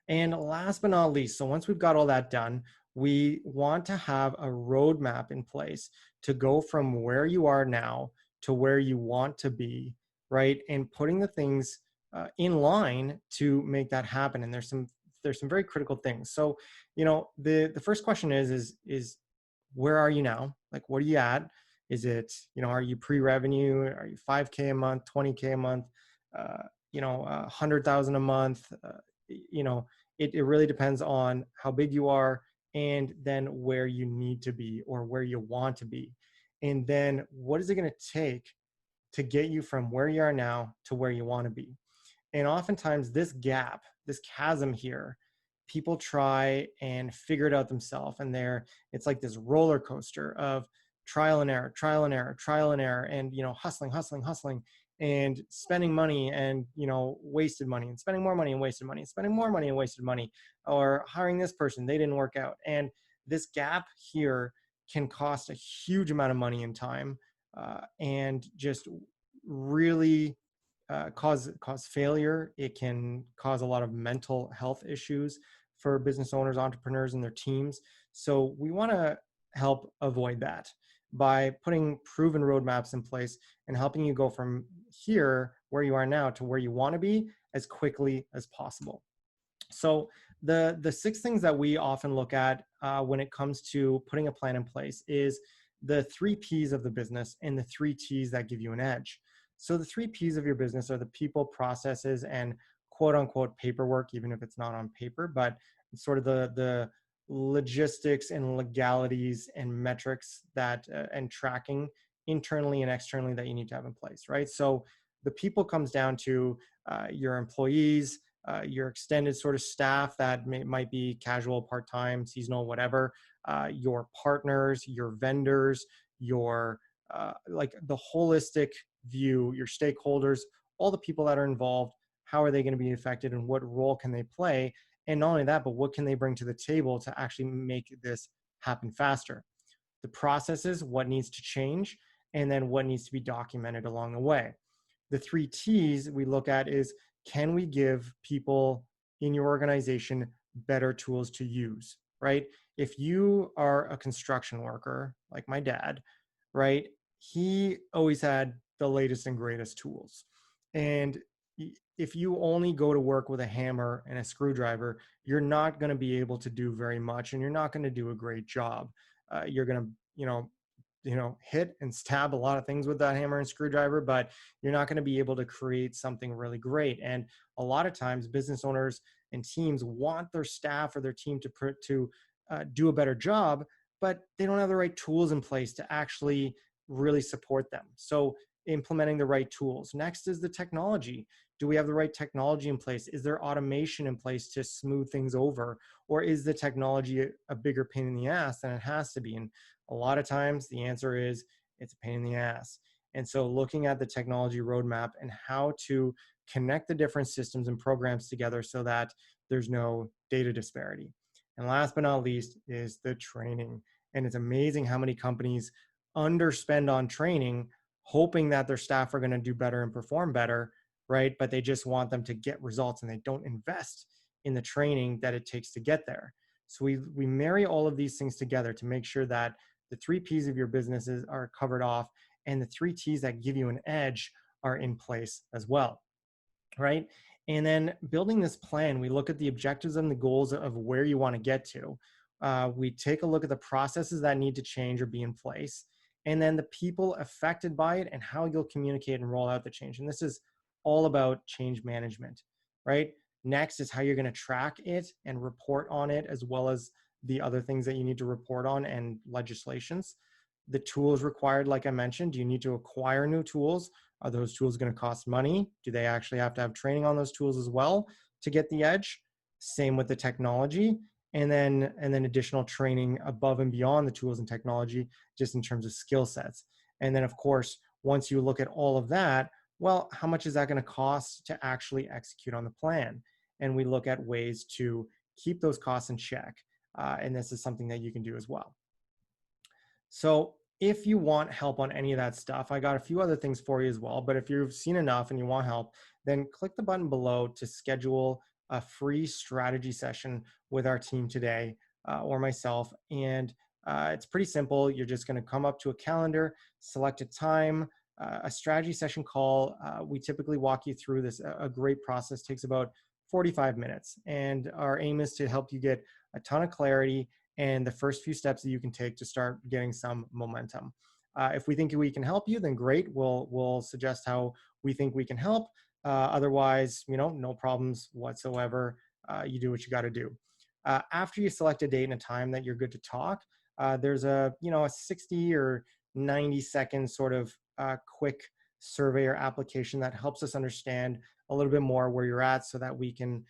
And last but not least, so once we've got all that done, we want to have a roadmap in place to go from where you are now to where you want to be, right? And putting the things in line to make that happen. And there's some very critical things. So, the first question is where are you now? Like, what are you at? Is it, are you pre-revenue? Are you 5K a month, 20K a month, 100,000 a month? You know, it really depends on how big you are, and then where you need to be or where you want to be. And then what is it going to take to get you from where you are now to where you want to be? And oftentimes this gap, this chasm here, people try and figure it out themselves. And it's like this roller coaster of trial and error, trial and error, trial and error, and hustling, hustling, hustling, and spending money and wasted money, and spending more money and wasted money, and spending more money and wasted money, or hiring this person, they didn't work out. And this gap here can cost a huge amount of money and time, and just really cause failure. It can cause a lot of mental health issues for business owners, entrepreneurs, and their teams. So we want to help avoid that by putting proven roadmaps in place and helping you go from here, where you are now, to where you want to be as quickly as possible. So the six things that we often look at when it comes to putting a plan in place is the 3 Ps of the business and the 3 Ts that give you an edge. So the 3 Ps of your business are the people, processes, and quote unquote paperwork, even if it's not on paper, but sort of the logistics and legalities and metrics that and tracking internally and externally that you need to have in place, right? So the people comes down to your employees, your extended sort of staff that might be casual, part-time, seasonal, whatever, your partners, your vendors, your like the holistic view, your stakeholders, all the people that are involved, how are they going to be affected and what role can they play? And not only that, but what can they bring to the table to actually make this happen faster? The processes, what needs to change, and then what needs to be documented along the way. The 3 Ts we look at is, can we give people in your organization better tools to use, right? If you are a construction worker, like my dad, right? He always had the latest and greatest tools. And if you only go to work with a hammer and a screwdriver, you're not going to be able to do very much, and you're not going to do a great job. You're going to, hit and stab a lot of things with that hammer and screwdriver, but you're not going to be able to create something really great. And a lot of times business owners and teams want their staff or their team to do a better job, but they don't have the right tools in place to actually really support them. So implementing the right tools. Next is the technology. Do we have the right technology in place? Is there automation in place to smooth things over? Or is the technology a bigger pain in the ass than it has to be? And a lot of times the answer is it's a pain in the ass. And so looking at the technology roadmap and how to connect the different systems and programs together so that there's no data disparity. And last but not least is the training. And it's amazing how many companies underspend on training, hoping that their staff are going to do better and perform better, right? But they just want them to get results, and they don't invest in the training that it takes to get there. So we marry all of these things together to make sure that the 3 Ps of your businesses are covered off, and the 3 Ts that give you an edge are in place as well, right? And then building this plan, we look at the objectives and the goals of where you want to get to. We take a look at the processes that need to change or be in place, and then the people affected by it and how you'll communicate and roll out the change. And this is all about change management, right? Next is how you're going to track it and report on it, as well as the other things that you need to report on and legislations. the tools required, like I mentioned. Do you need to acquire new tools? Are those tools going to cost money? Do they actually have to have training on those tools as well to get the edge? Same with the technology. And then additional training above and beyond the tools and technology, just in terms of skill sets. And then, of course, once you look at all of that, well, how much is that going to cost to actually execute on the plan? And we look at ways to keep those costs in check. And this is something that you can do as well. So if you want help on any of that stuff, I got a few other things for you as well. But if you've seen enough and you want help, then click the button below to schedule a free strategy session with our team today, or myself. And it's pretty simple. You're just going to come up to a calendar, select a time, a strategy session call. We typically walk you through this. A great process takes about 45 minutes. And our aim is to help you get a ton of clarity and the first few steps that you can take to start getting some momentum. If we think we can help you, then great. We'll suggest how we think we can help. Otherwise, no problems whatsoever. You do what you got to do. After you select a date and a time that you're good to talk, there's a 60 or 90-second sort of quick survey or application that helps us understand a little bit more where you're at, so that we can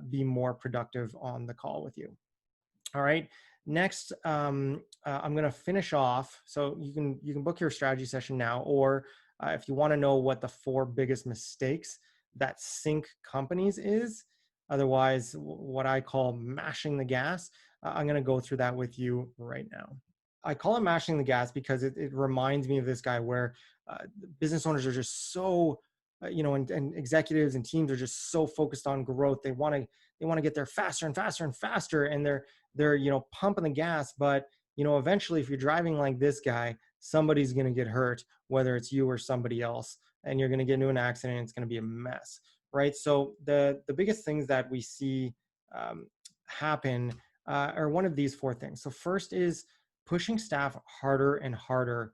be more productive on the call with you. All right. Next, I'm going to finish off. So you can book your strategy session now, or if you want to know what the 4 biggest mistakes that sink companies is, otherwise what I call mashing the gas, I'm going to go through that with you right now. I call it mashing the gas because it reminds me of this guy where business owners are just so, and executives and teams are just so focused on growth. They want to get there faster and faster and faster, and they're pumping the gas. But eventually, if you're driving like this guy, somebody's going to get hurt, whether it's you or somebody else, and you're going to get into an accident. And it's going to be a mess, right? So the biggest things that we see happen are one of these 4 things. So first is pushing staff harder and harder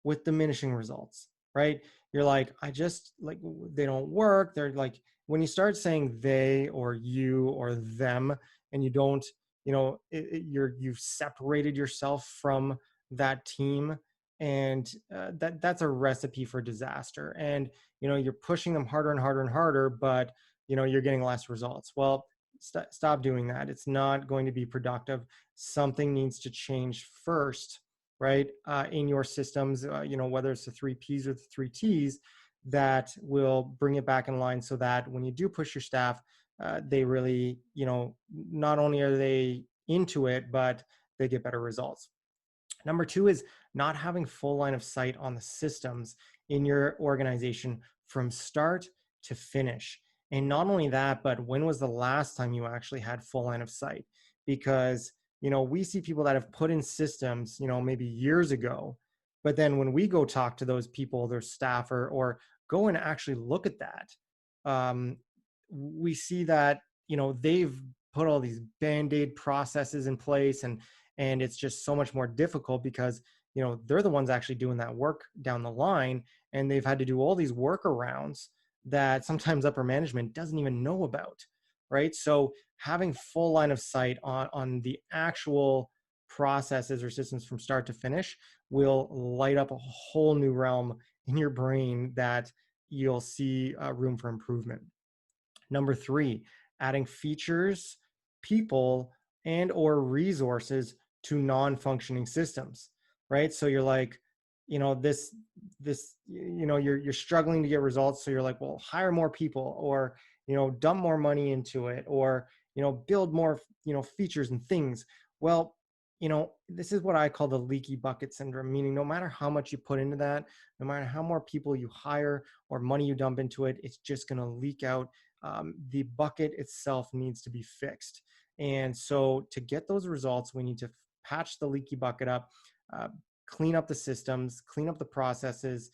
with diminishing results, right? You're like, they don't work. They're like, when you start saying they or you or them, and you don't, you've separated yourself from that team, and that's a recipe for disaster. And you're pushing them harder and harder and harder, but you're getting less results. Well, stop doing that. It's not going to be productive. Something needs to change first, right? In your systems, whether it's the 3 Ps or the 3 Ts, that will bring it back in line, so that when you do push your staff, they really, not only are they into it, but they get better results. Number 2 is not having full line of sight on the systems in your organization from start to finish. And not only that, but when was the last time you actually had full line of sight? Because, we see people that have put in systems, maybe years ago, but then when we go talk to those people, their staff, or go and actually look at that, we see that, they've put all these Band-Aid processes in place, and it's just so much more difficult because they're the ones actually doing that work down the line, and they've had to do all these workarounds that sometimes upper management doesn't even know about, right? So having full line of sight on the actual processes or systems from start to finish will light up a whole new realm in your brain that you'll see room for improvement. Number 3, adding features, people, and or resources to non-functioning systems, right? So you're like, you're struggling to get results. So you're like, well, hire more people, or, dump more money into it, or, build more, features and things. Well, this is what I call the leaky bucket syndrome, meaning no matter how much you put into that, no matter how more people you hire or money you dump into it, it's just going to leak out. The bucket itself needs to be fixed. And so to get those results, we need to patch the leaky bucket up, clean up the systems, clean up the processes,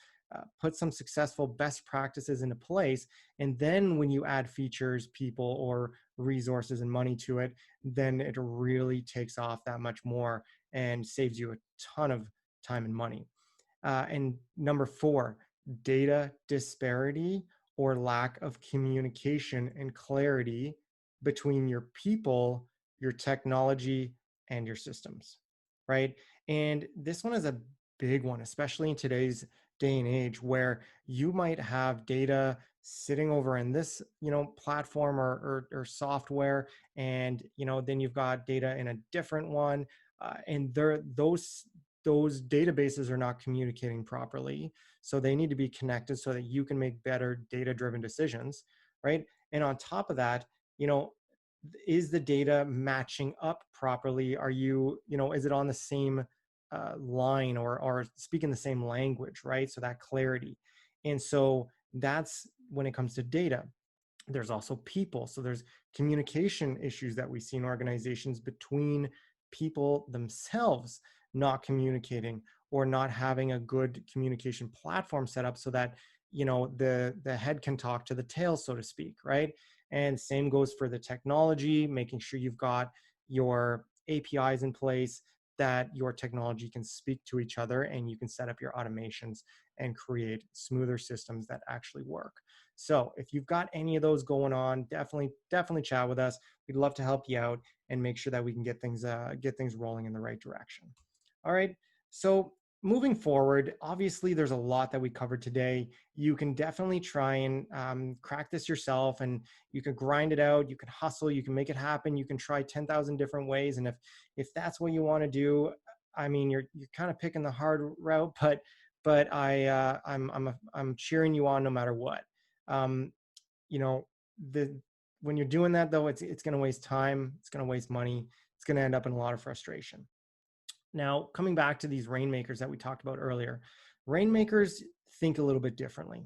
put some successful best practices into place. And then when you add features, people, or resources and money to it, then it really takes off that much more and saves you a ton of time and money. And number 4, data disparity or lack of communication and clarity between your people, your technology, and your systems, right? And this one is a big one, especially in today's day and age where you might have data sitting over in this, platform or software, and then you've got data in a different one, and those databases are not communicating properly. So they need to be connected so that you can make better data driven decisions, right? And on top of that, you know, is the data matching up properly? Are is it on the same line, or speaking the same language, right? So that clarity. And so that's when it comes to data. There's also people. So there's communication issues that we see in organizations between people themselves not communicating, or not having a good communication platform set up so that the head can talk to the tail, so to speak, right? And same goes for the technology, making sure you've got your APIs in place, that your technology can speak to each other, and you can set up your automations and create smoother systems that actually work. So if you've got any of those going on, definitely chat with us. We'd love to help you out and make sure that we can get things rolling in the right direction. All right. So moving forward, obviously there's a lot that we covered today. You can definitely try and crack this yourself, and you can grind it out. You can hustle. You can make it happen. You can try 10,000 different ways. And if that's what you want to do, I mean, you're kind of picking the hard route, but I'm cheering you on no matter what. Um, you know, the when you're doing that though, it's going to waste time. It's going to waste money. It's going to end up in a lot of frustration. Now, coming back to these rainmakers that we talked about earlier, rainmakers think a little bit differently.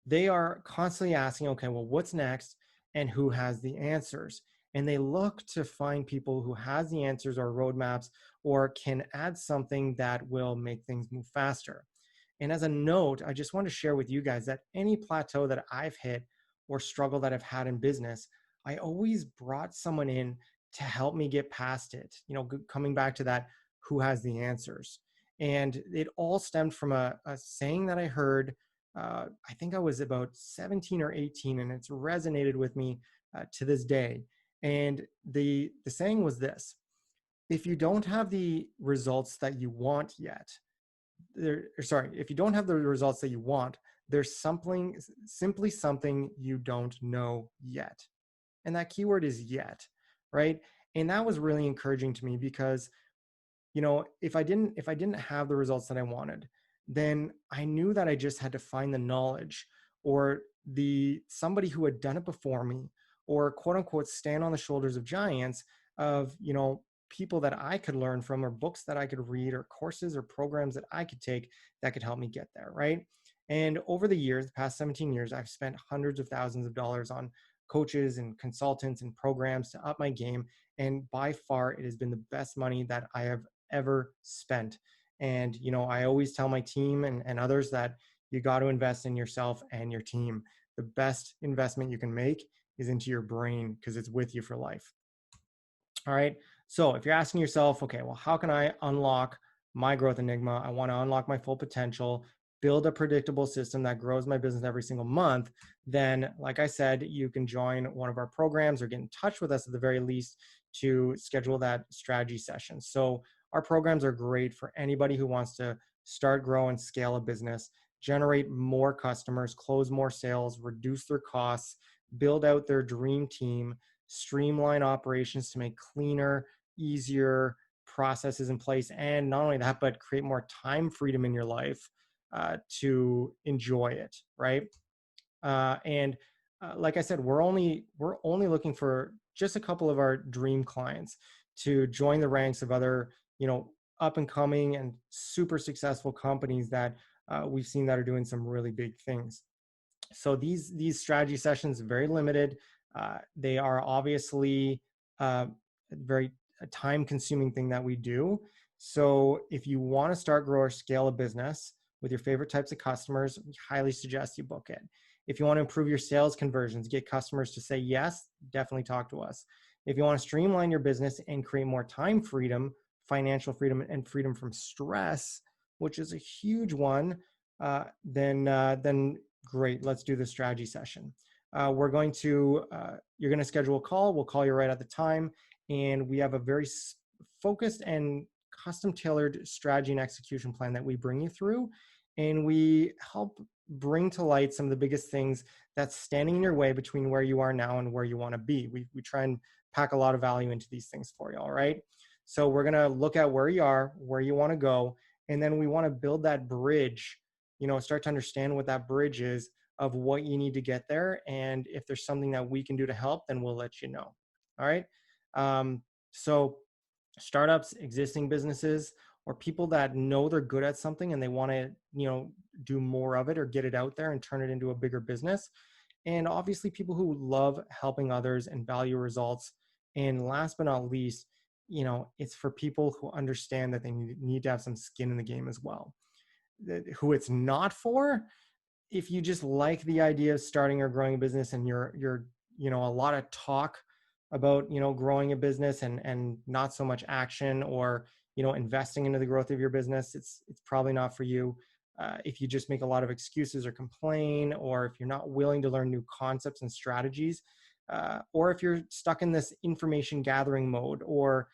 They are constantly asking, okay, well, what's next, and who has the answers? And they look to find people who has the answers or roadmaps, or can add something that will make things move faster. And as a note, I just want to share with you guys that any plateau that I've hit or struggle that I've had in business, I always brought someone in to help me get past it. Coming back to that, who has the answers? And it all stemmed from a saying that I heard. I think I was about 17 or 18, and it's resonated with me to this day. And the saying was this: if you don't have the results that you want yet, if you don't have the results that you want, there's simply something you don't know yet. And that keyword is yet, right? And that was really encouraging to me, because if I didn't have the results that I wanted, then I knew that I just had to find the knowledge, or the somebody who had done it before me, or quote unquote stand on the shoulders of giants, of people that I could learn from, or books that I could read, or courses or programs that I could take that could help me get there, right? And over the years, the past 17 years, I've spent hundreds of thousands of dollars on coaches and consultants and programs to up my game. And by far, it has been the best money that I have ever spent. And I always tell my team and others that you got to invest in yourself and your team. The best investment you can make is into your brain, because it's with you for life. All right. So if you're asking yourself, okay, well, how can I unlock my growth enigma? I want to unlock my full potential, build a predictable system that grows my business every single month. Then, like I said, you can join one of our programs, or get in touch with us at the very least to schedule that strategy session. So our programs are great for anybody who wants to start, grow, and scale a business, generate more customers, close more sales, reduce their costs, build out their dream team, streamline operations to make cleaner, easier processes in place. And not only that, but create more time freedom in your life to enjoy it, right? And like I said, we're only looking for just a couple of our dream clients to join the ranks of other, up and coming and super successful companies that we've seen that are doing some really big things. So these strategy sessions are very limited. They are obviously a very time-consuming thing that we do. So if you want to start, grow, or scale a business with your favorite types of customers, we highly suggest you book it. If you want to improve your sales conversions, get customers to say yes, definitely talk to us. If you want to streamline your business and create more time freedom, financial freedom, and freedom from stress, which is a huge one, then great. Let's do the strategy session. You're going to schedule a call. We'll call you right at the time, and we have a very focused and custom tailored strategy and execution plan that we bring you through. And we help bring to light some of the biggest things that's standing in your way between where you are now and where you want to be. We try and pack a lot of value into these things for you. All right. So we're going to look at where you are, where you want to go, and then we want to build that bridge, start to understand what that bridge is of what you need to get there. And if there's something that we can do to help, then we'll let you know. All right. So startups, existing businesses, or people that know they're good at something and they want to, do more of it or get it out there and turn it into a bigger business. And obviously people who love helping others and value results. And last but not least, it's for people who understand that they need to have some skin in the game as well. Who it's not for, if you just like the idea of starting or growing a business and you're a lot of talk about growing a business and not so much action, or investing into the growth of your business, it's probably not for you. If you just make a lot of excuses or complain, or if you're not willing to learn new concepts and strategies, or if you're stuck in this information gathering mode, or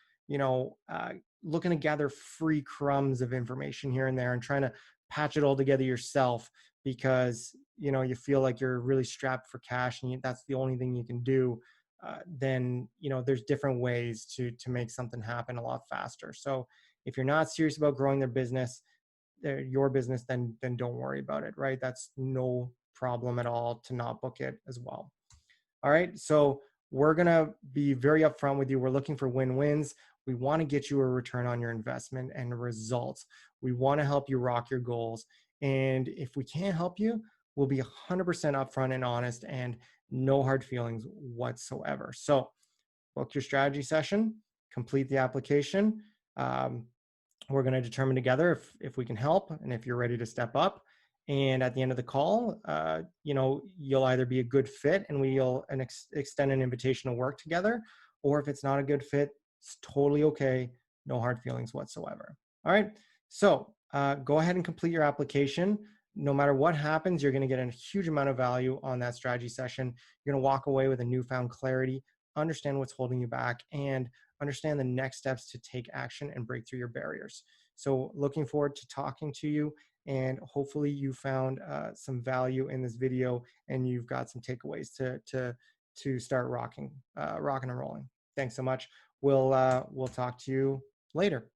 looking to gather free crumbs of information here and there and trying to patch it all together yourself because you feel like you're really strapped for cash and that's the only thing you can do, then there's different ways to make something happen a lot faster. So if you're not serious about growing your business, then don't worry about it, right? That's no problem at all to not book it as well. All right, so we're gonna be very upfront with you. We're looking for win-wins. We want to get you a return on your investment and results. We want to help you rock your goals. And if we can't help you, we'll be 100% upfront and honest, and no hard feelings whatsoever. So book your strategy session, complete the application. We're going to determine together if we can help and if you're ready to step up. And at the end of the call, you'll either be a good fit and we'll extend an invitation to work together, or if it's not a good fit, it's totally okay. No hard feelings whatsoever. All right. So go ahead and complete your application. No matter what happens, you're going to get a huge amount of value on that strategy session. You're going to walk away with a newfound clarity, understand what's holding you back, and understand the next steps to take action and break through your barriers. So looking forward to talking to you, and hopefully you found some value in this video and you've got some takeaways to start rocking and rolling. Thanks so much. We'll talk to you later.